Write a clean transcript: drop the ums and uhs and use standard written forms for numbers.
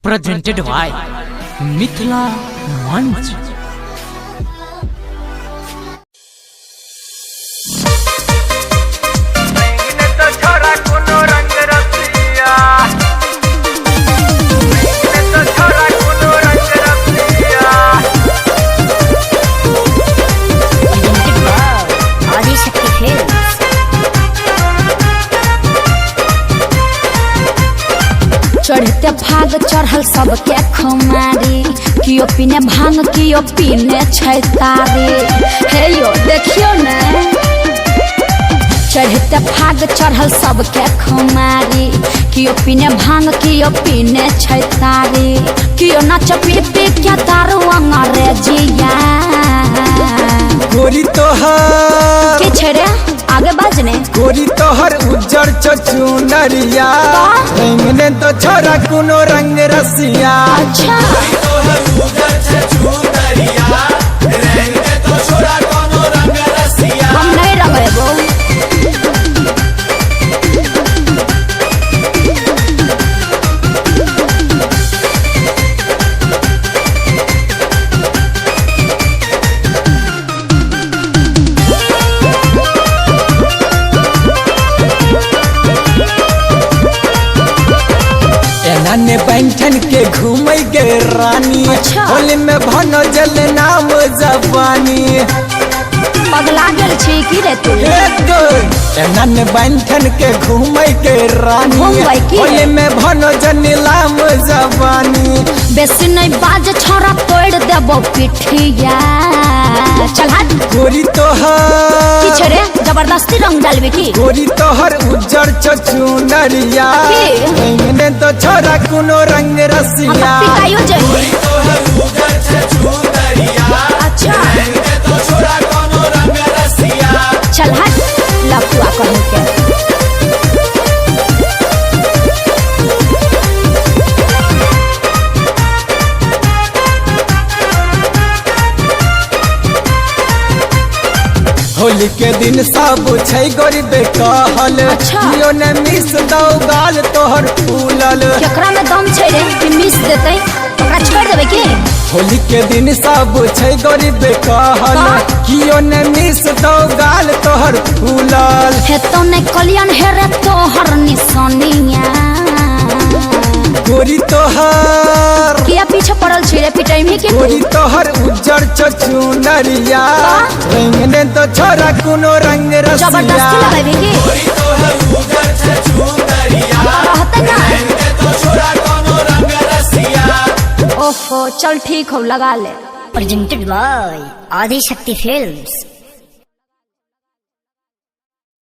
presented by Mithila Manch। चढ़ते भाग चढ़ल सबके खुमारी, कियो पीने भांग कियो पीने छैतारी। हे यो देखियो न, चढ़ते भाग चढ़ल सबके खुमारी, कियो पीने भांग कियो पीने छैतारी। कियो नाच पी पी क्या दारू अंग्रेजिया। गोरी तोहर के छे रे आगे बाजने। गोरी तोहर उज्जर चचुनरिया, रंगने तो छोरा कुनो रंग रसिया। अच्छा हम नहीं रंगे वो। नाने बैंठन के घूमे के रानी। अच्छा। होली में भनो जल नाम जवानी। पगला गेल छी की रे तू। नाने बैंठन के घूमे के रानी। घूमबै की? होली में भनो जल नाम जवानी। बेसी नहीं बाज छोरा तोड़ देबो पिठिया। चल हट। गोरी तोहर की छे रे जबरदस्ती रंग डालबे की। गोरी तोहर उज्जर चचुनरिया, की? रंगने तो छोरा कुनो रंग हम रसिया। पिटाइयो जाइए। अच्छा चल हट लफुआ कहीं के। होली के दिन सब छै गोरी बेकहल। अच्छा। कियो ने मिस दौ गाल तोहर फूलल। केकरा में दम छे रे कि मिस देतै ओकरा छोड़ देबे की। होली के दिन सब छै गोरी बेकहल। हाँ। कियो ने मिस दौ गाल तोहर फूलल। हे तो ने कलियन हे रे तोहर निशानिया। गोरी तोहर किया पीछे पड़ल छी रे पिटाई में के। गोरी तोहर उज्जर चचुनरिया, हाँ। रंगने तो छोरा कुनो रंग रसिया। जबरदस्ती लगाबे की। ओहो चल ठीक हो लगा ले। प्रेजेंटेड बाय आदि शक्ति फिल्म्स।